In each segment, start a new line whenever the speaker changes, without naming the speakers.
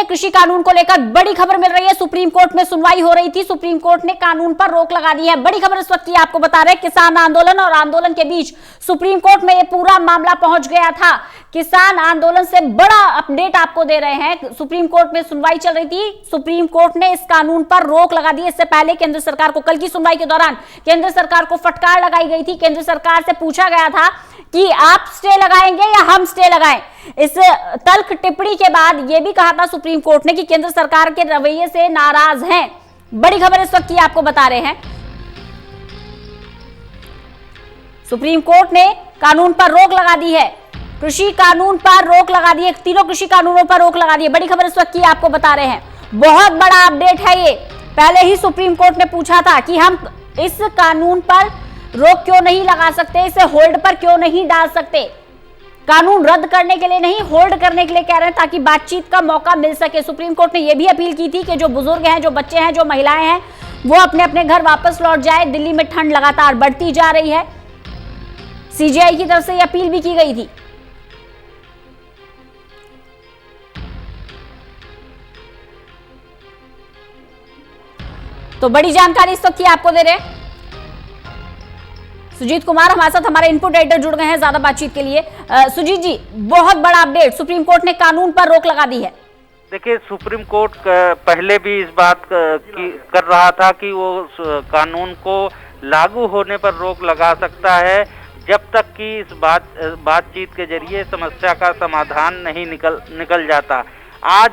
कृषि कानून को लेकर बड़ी खबर मिल रही है। सुप्रीम कोर्ट में सुनवाई हो रही थी, सुप्रीम कोर्ट ने कानून पर रोक लगा दी है। बड़ी खबर इस वक्त की आपको बता रहे हैं, किसान आंदोलन और आंदोलन के बीच सुप्रीम कोर्ट में ये पूरा मामला पहुंच गया था। किसान आंदोलन से बड़ा अपडेट आपको दे रहे हैं। सुप्रीम कोर्ट में सुनवाई चल रही थी, सुप्रीम कोर्ट ने इस कानून पर रोक लगा दी। इससे पहले केंद्र सरकार को, कल की सुनवाई के दौरान केंद्र सरकार को फटकार लगाई गई थी। केंद्र सरकार से पूछा गया था कि आप स्टे लगाएंगे या हम स्टे लगाएं। इस तल्ख टिप्पणी के बाद यह भी कहा था सुप्रीम कोर्ट ने कि केंद्र सरकार के रवैये से नाराज हैं। बड़ी खबर इस वक्त की आपको बता रहे हैं, सुप्रीम कोर्ट ने कानून पर रोक लगा दी है, कृषि कानून पर रोक लगा दी है, तीनों कृषि कानूनों पर रोक लगा दी है। बड़ी खबर इस वक्त की आपको बता रहे हैं, बहुत बड़ा अपडेट है ये। पहले ही सुप्रीम कोर्ट ने पूछा था कि हम इस कानून पर रोक क्यों नहीं लगा सकते, इसे होल्ड पर क्यों नहीं डाल सकते। कानून रद्द करने के लिए नहीं, होल्ड करने के लिए कह रहे हैं ताकि बातचीत का मौका मिल सके। सुप्रीम कोर्ट ने यह भी अपील की थी कि जो बुजुर्ग हैं, जो बच्चे हैं, जो महिलाएं हैं, वो अपने अपने घर वापस लौट जाए। दिल्ली में ठंड लगातार बढ़ती जा रही है, सीजेआई की तरफ से यह अपील भी की गई थी। तो बड़ी जानकारी इस वक्त की आपको दे रहे हैं सुजीत कुमार हमारे साथ, हमारे इनपुट एडिटर जुड़ गए हैं ज्यादा बातचीत के लिए। सुजीत जी, बहुत बड़ा अपडेट, सुप्रीम कोर्ट ने कानून पर रोक लगा दी है।
देखिए, सुप्रीम कोर्ट पहले भी इस बात कर रहा था कि वो कानून को लागू होने पर रोक लगा सकता है जब तक कि इस बातचीत के जरिए समस्या का समाधान नहीं निकल जाता। आज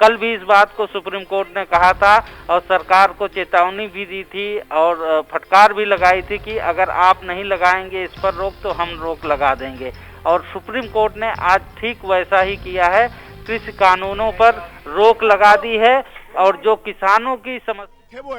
कल भी इस बात को सुप्रीम कोर्ट ने कहा था और सरकार को चेतावनी भी दी थी और फटकार भी लगाई थी कि अगर आप नहीं लगाएंगे इस पर रोक तो हम रोक लगा देंगे। और सुप्रीम कोर्ट ने आज ठीक वैसा ही किया है, कृषि कानूनों पर रोक लगा दी है। और जो किसानों की समस्या
वो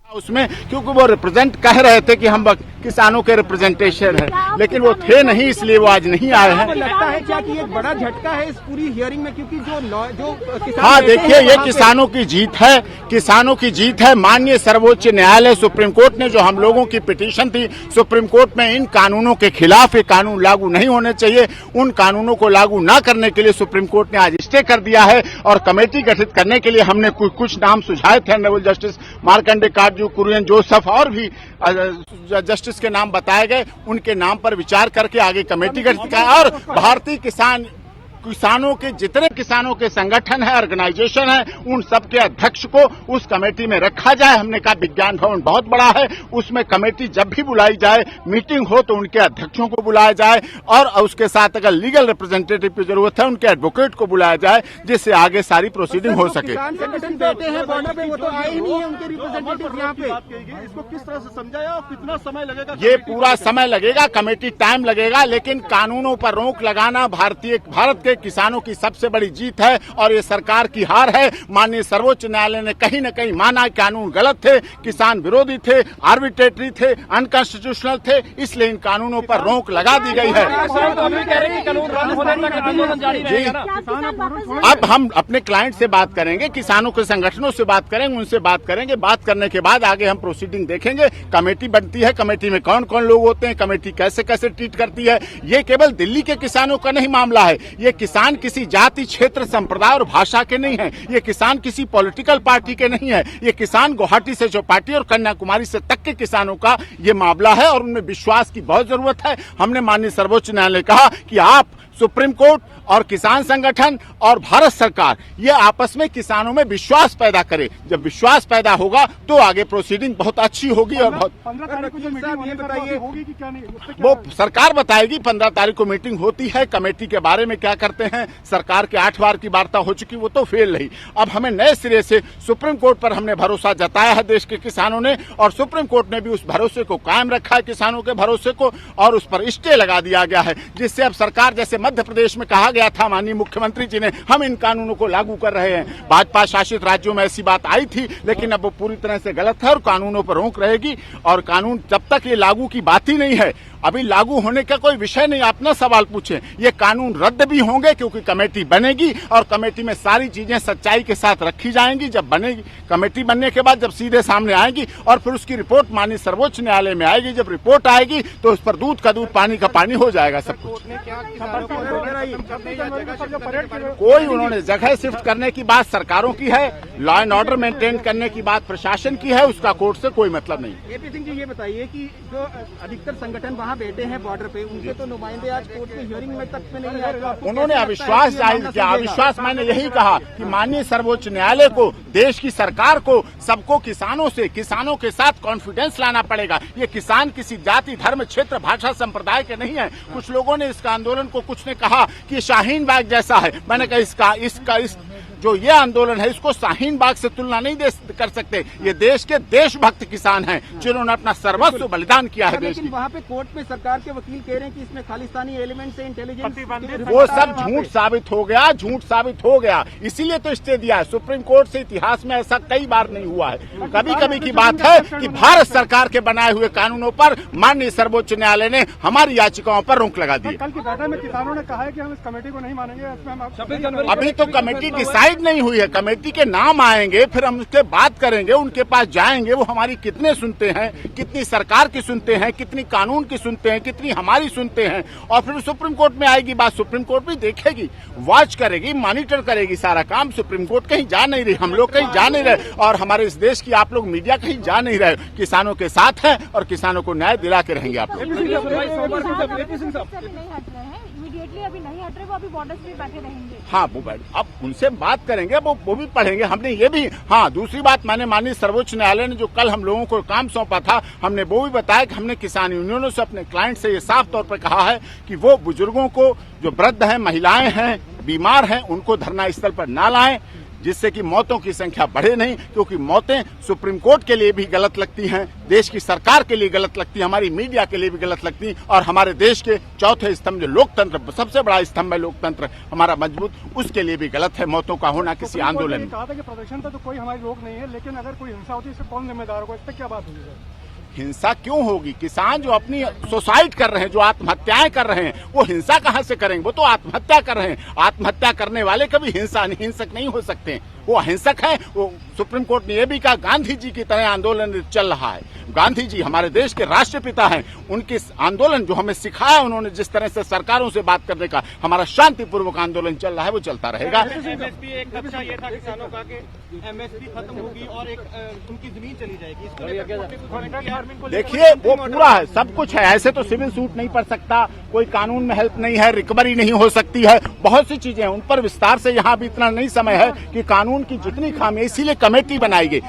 उसमें, क्योंकि वो रिप्रेजेंट कह रहे थे कि हम किसानों के रिप्रेजेंटेशन है, लेकिन वो थे नहीं, इसलिए वो आज नहीं आए हैं।
लगता है क्या कि एक बड़ा झटका है इस पूरी हियरिंग में, क्योंकि जो किसान,
हाँ देखिए, ये किसानों की जीत है, किसानों की जीत है। माननीय सर्वोच्च न्यायालय सुप्रीम कोर्ट ने जो हम लोगों की पिटीशन थी सुप्रीम कोर्ट में इन कानूनों के खिलाफ, ये कानून लागू नहीं होने चाहिए, उन कानूनों को लागू न करने के लिए सुप्रीम कोर्ट ने आज स्टे कर दिया है। और कमेटी गठित करने के लिए हमने कुछ नाम सुझाए थे, ऑनरेबल जस्टिस मार्कंडे काटजू, कुरियन जोसेफ और भी जस्टिस के नाम बताए गए। उनके नाम पर विचार करके आगे कमेटी गठित की और भारतीय किसानों के जितने किसानों के संगठन है, ऑर्गेनाइजेशन है, उन सब के अध्यक्ष को उस कमेटी में रखा जाए। हमने कहा विज्ञान भवन बहुत बड़ा है, उसमें कमेटी जब भी बुलाई जाए, मीटिंग हो तो उनके अध्यक्षों को बुलाया जाए और उसके साथ अगर लीगल रिप्रेजेंटेटिव की जरूरत है उनके एडवोकेट को बुलाया जाए, जिससे आगे सारी प्रोसीडिंग हो सके।
संगठन बैठे हैं बॉर्डर पे, वो तो आए ही नहीं है, उनके रिप्रेजेंटेटिव यहाँ पे।
इसको किस तरह से समझाया और कितना समय लगेगा?
ये पूरा समय लगेगा, कमेटी टाइम लगेगा, लेकिन कानूनों पर रोक लगाना भारत के किसानों की सबसे बड़ी जीत है और ये सरकार की हार है। माननीय सर्वोच्च न्यायालय ने कहीं न कहीं माना कानून गलत थे, किसान विरोधी थे, आर्बिट्रेटरी थे, अनकॉन्स्टिट्यूशनल थे, इसलिए इन कानूनों पर रोक लगा दी गई है। अब हम अपने क्लाइंट से बात करेंगे, किसानों के संगठनों से बात करेंगे, उनसे बात करेंगे, बात करने के बाद आगे हम प्रोसीडिंग देखेंगे। कमेटी बनती है, कमेटी में कौन कौन लोग होते हैं, कमेटी कैसे कैसे ट्रीट करती है। ये केवल दिल्ली के किसानों का नहीं मामला है, ये किसान किसी जाति, क्षेत्र, संप्रदाय और भाषा के नहीं है, ये किसान किसी पॉलिटिकल पार्टी के नहीं है, ये किसान गुवाहाटी से चौपाटी और कन्याकुमारी से तक के किसानों का ये मामला है और उनमें विश्वास की बहुत जरूरत है। हमने माननीय सर्वोच्च न्यायालय कहा कि आप सुप्रीम कोर्ट और किसान संगठन और भारत सरकार ये आपस में किसानों में विश्वास पैदा करे। जब विश्वास पैदा होगा तो आगे प्रोसीडिंग बहुत अच्छी होगी और बहुत
15 तारीख को जो मीटिंग ये बताइए होगी कि क्या नहीं,
वो सरकार बताएगी। 15 तारीख को मीटिंग होती है, कमेटी के बारे में क्या करते हैं, सरकार के 8 बार की वार्ता हो चुकी, वो तो फेल रही। अब हमें नए सिरे से सुप्रीम कोर्ट पर हमने भरोसा जताया है देश के किसानों ने, और सुप्रीम कोर्ट ने भी उस भरोसे को कायम रखा है, किसानों के भरोसे को, और उस पर स्टे लगा दिया गया है, जिससे अब सरकार, जैसे मध्य प्रदेश में कहा गया था माननीय मुख्यमंत्री जी ने, हम इन कानूनों को लागू कर रहे हैं। भाजपा शासित राज्यों में ऐसी बात आई थी, लेकिन अब वो पूरी तरह से गलत है और कानूनों पर रोक रहेगी। और कानून जब तक ये लागू की बात ही नहीं है, अभी लागू होने का कोई विषय नहीं। आप ना सवाल पूछें, ये कानून रद्द भी होंगे क्योंकि कमेटी बनेगी और कमेटी में सारी चीजें सच्चाई के साथ रखी जाएंगी। जब बनेगी कमेटी, बनने के बाद जब सीधे सामने आएगी और फिर उसकी रिपोर्ट माननीय सर्वोच्च न्यायालय में आएगी। जब रिपोर्ट आएगी तो उस पर दूध का दूध, पानी का पानी हो जाएगा सब कुछ। कोई उन्होंने जगह शिफ्ट करने की बात सरकारों की है, लॉ एंड ऑर्डर मेंटेन करने की बात प्रशासन की है, उसका कोर्ट से कोई मतलब नहीं।
एपी सिंह जी, ये बताइए कि जो अधिकतर संगठन वहाँ बैठे हैं बॉर्डर पे, उनके तो नुमाइंदे आज कोर्ट में हियरिंग में तक में नहीं आए।
उन्होंने अविश्वास जाहिर किया। अविश्वास मैंने यही कहा कि माननीय सर्वोच्च न्यायालय को, देश की सरकार को, सबको किसानों के साथ कॉन्फिडेंस लाना पड़ेगा। ये किसान किसी जाति, धर्म, क्षेत्र, भाषा, संप्रदाय के नहीं है। कुछ लोगों ने इसका आंदोलन को, कुछ ने कहा कि शाहीन बाग जैसा है। मैंने कहा इसका जो ये आंदोलन है, इसको शाहीन बाग से तुलना नहीं कर सकते। ये देश के देशभक्त किसान हैं जिन्होंने अपना सर्वस्व बलिदान किया है देश की।
वहाँ पे कोर्ट में सरकार के वकील कह रहे हैं कि इसमें खालिस्तानी एलिमेंट से इंटेलिजेंस,
वो सब झूठ साबित हो गया। इसीलिए तो स्टे दिया है सुप्रीम कोर्ट से। इतिहास में ऐसा कई बार नहीं हुआ है। कभी की बात है कि भारत सरकार के बनाए हुए कानूनों पर माननीय सर्वोच्च न्यायालय ने हमारी याचिकाओं पर रोक लगा दी।
कल की बैठक में किसानों ने कहा है कि हम इस कमेटी को नहीं मानेंगे।
अभी तो कमेटी डिसाइड नहीं हुई है। कमेटी के नाम आएंगे, फिर हम उसके बात करेंगे, उनके पास जाएंगे। वो हमारी कितने सुनते हैं, कितनी सरकार की सुनते हैं, कितनी कानून की सुनते हैं, कितनी हमारी सुनते हैं, और फिर सुप्रीम कोर्ट में आएगी बात। सुप्रीम कोर्ट भी देखेगी, वॉच करेगी, मॉनिटर करेगी सारा काम। सुप्रीम कोर्ट कहीं जा नहीं रही, हम लोग कहीं जा नहीं रहे, और हमारे इस देश की आप लोग मीडिया कहीं जा नहीं रहे। किसानों के साथ है और किसानों को न्याय दिला के रहेंगे आप लोग।
अभी नहीं हट रहे, वो अभी बॉर्डर पे बैठे रहेंगे।
हाँ, वो अब उनसे बात करेंगे, वो भी पढ़ेंगे। हमने ये भी, हाँ, दूसरी बात, मैंने माननीय सर्वोच्च न्यायालय ने जो कल हम लोगों को काम सौंपा था, हमने वो भी बताया कि हमने किसान यूनियनों से, अपने क्लाइंट से ये साफ तौर पर कहा है कि वो बुजुर्गों को, जो वृद्ध हैं, महिलाएं हैं, बीमार हैं, उनको धरना स्थल पर ना लाएं, जिससे कि मौतों की संख्या बढ़े नहीं। क्योंकि मौतें सुप्रीम कोर्ट के लिए भी गलत लगती हैं, देश की सरकार के लिए गलत लगती है, हमारी मीडिया के लिए भी गलत लगती है, और हमारे देश के चौथे स्तंभ, जो लोकतंत्र, सबसे बड़ा स्तंभ है लोकतंत्र हमारा मजबूत, उसके लिए भी गलत है मौतों का होना किसी आंदोलन में।
कहा था कि प्रदर्शन पर तो कोई हमारी रोक नहीं है, लेकिन अगर कोई हिंसा होती है इससे कौन जिम्मेदार होगा? इस पर क्या बात हुई है?
हिंसा क्यों होगी? किसान जो अपनी सुसाइड कर रहे हैं, जो आत्महत्याएं कर रहे हैं, वो हिंसा कहां से करेंगे? वो तो आत्महत्या कर रहे हैं। आत्महत्या करने वाले कभी हिंसक नहीं हो सकते, वो अहिंसक है। वो सुप्रीम कोर्ट ने यह भी कहा, गांधी जी की तरह आंदोलन चल रहा है। गांधी जी हमारे देश के राष्ट्रपिता हैं, उनके आंदोलन जो हमें सिखाया उन्होंने, जिस तरह से सरकारों से बात करने का हमारा शांतिपूर्वक आंदोलन चल रहा है, वो चलता रहेगा।
एक अच्छा ये था किसानों का कि एमएसपी खत्म होगी और एक उनकी जमीन चली जाएगी। इसको
देखिए, वो पूरा है, सब कुछ है। ऐसे तो सिविल सूट नहीं पड़ सकता, कोई कानून में हेल्प नहीं है, रिकवरी नहीं हो सकती है, बहुत सी चीजें हैं, उन पर विस्तार से यहाँ भी इतना नहीं समय है कि कानून की जितनी खामियां, इसीलिए कमेटी बनाई गई।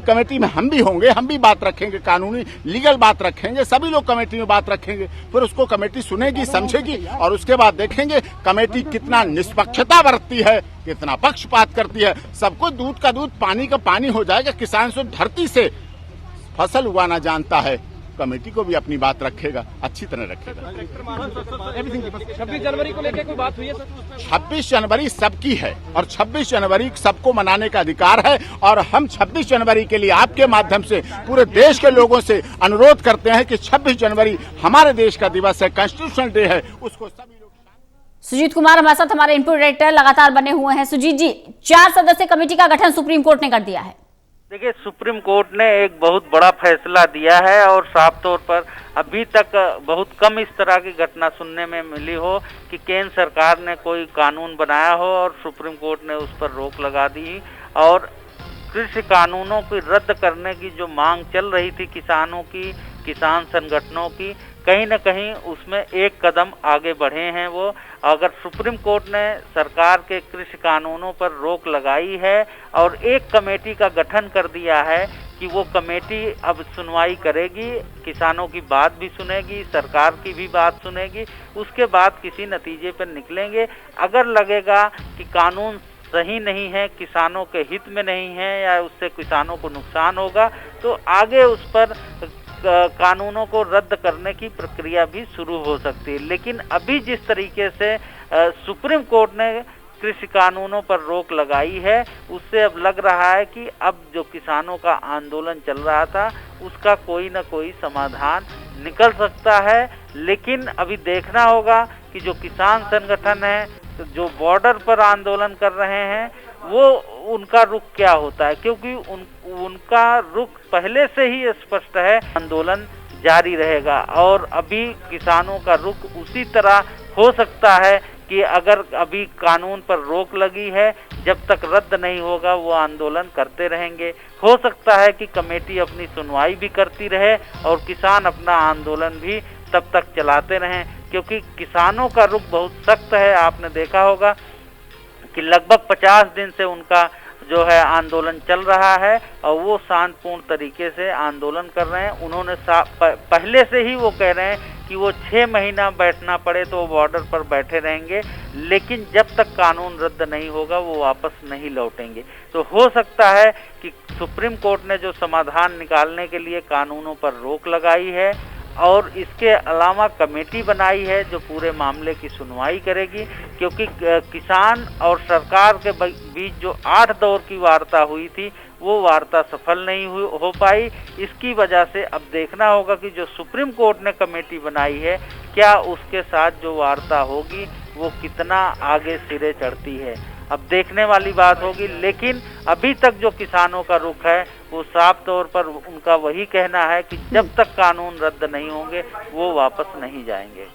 कमेटी में हम भी होंगे, हम भी बात रखेंगे, कानूनी लीगल बात रखेंगे, सभी लोग कमेटी में बात रखेंगे। फिर उसको कमेटी सुनेगी, समझेगी, और उसके बाद देखेंगे कमेटी कितना निष्पक्षता बरतती है, कितना पक्षपात करती है। सबको दूध का दूध, पानी का पानी हो जाएगा। किसान से धरती से फसल उगाना जानता है, कमेटी को भी अपनी बात रखेगा, अच्छी तरह रखेगा।
26 जनवरी को लेकर कोई बात हुई है सर?
26 जनवरी सबकी है, और 26 जनवरी सबको मनाने का अधिकार है, और हम 26 जनवरी के लिए आपके माध्यम से पूरे देश के लोगों से अनुरोध करते हैं कि 26 जनवरी हमारे देश का दिवस है, कॉन्स्टिट्यूशनल डे है, उसको सभी लोग।
सुजीत कुमार हमारे साथ, हमारे इनपुट डायरेक्टर लगातार बने हुए हैं। सुजीत जी, 4 सदस्यीय कमेटी का गठन सुप्रीम कोर्ट ने कर दिया है।
देखिए, सुप्रीम कोर्ट ने एक बहुत बड़ा फैसला दिया है, और साफ तौर पर अभी तक बहुत कम इस तरह की घटना सुनने में मिली हो कि केंद्र सरकार ने कोई कानून बनाया हो और सुप्रीम कोर्ट ने उस पर रोक लगा दी। और कृषि कानूनों की रद्द करने की जो मांग चल रही थी किसानों की, किसान संगठनों की, कहीं न कहीं उसमें एक कदम आगे बढ़े हैं वो। अगर सुप्रीम कोर्ट ने सरकार के कृषि कानूनों पर रोक लगाई है और एक कमेटी का गठन कर दिया है कि वो कमेटी अब सुनवाई करेगी, किसानों की बात भी सुनेगी, सरकार की भी बात सुनेगी, उसके बाद किसी नतीजे पर निकलेंगे। अगर लगेगा कि कानून सही नहीं है, किसानों के हित में नहीं है, या उससे किसानों को नुकसान होगा, तो आगे उस पर कानूनों को रद्द करने की प्रक्रिया भी शुरू हो सकती है। लेकिन अभी जिस तरीके से सुप्रीम कोर्ट ने कृषि कानूनों पर रोक लगाई है, उससे अब लग रहा है कि अब जो किसानों का आंदोलन चल रहा था उसका कोई न कोई समाधान निकल सकता है। लेकिन अभी देखना होगा कि जो किसान संगठन है, जो बॉर्डर पर आंदोलन कर रहे हैं, वो उनका रुख क्या होता है, क्योंकि उनका रुख पहले से ही स्पष्ट है, आंदोलन जारी रहेगा। और अभी किसानों का रुख उसी तरह हो सकता है कि अगर अभी कानून पर रोक लगी है, जब तक रद्द नहीं होगा वो आंदोलन करते रहेंगे। हो सकता है कि कमेटी अपनी सुनवाई भी करती रहे और किसान अपना आंदोलन भी तब तक चलाते रहें, क्योंकि किसानों का रुख बहुत सख्त है। आपने देखा होगा कि लगभग 50 दिन से उनका जो है आंदोलन चल रहा है और वो शांतिपूर्ण तरीके से आंदोलन कर रहे हैं। उन्होंने पहले से ही वो कह रहे हैं कि वो 6 महीना बैठना पड़े तो वो बॉर्डर पर बैठे रहेंगे, लेकिन जब तक कानून रद्द नहीं होगा वो वापस नहीं लौटेंगे। तो हो सकता है कि सुप्रीम कोर्ट ने जो समाधान निकालने के लिए कानूनों पर रोक लगाई है और इसके अलावा कमेटी बनाई है जो पूरे मामले की सुनवाई करेगी, क्योंकि किसान और सरकार के बीच जो 8 दौर की वार्ता हुई थी वो वार्ता सफल नहीं हो पाई। इसकी वजह से अब देखना होगा कि जो सुप्रीम कोर्ट ने कमेटी बनाई है क्या उसके साथ जो वार्ता होगी वो कितना आगे सिरे चढ़ती है, अब देखने वाली बात होगी। लेकिन अभी तक जो किसानों का रुख है वो साफ तौर पर उनका वही कहना है कि जब तक कानून रद्द नहीं होंगे वो वापस नहीं जाएंगे।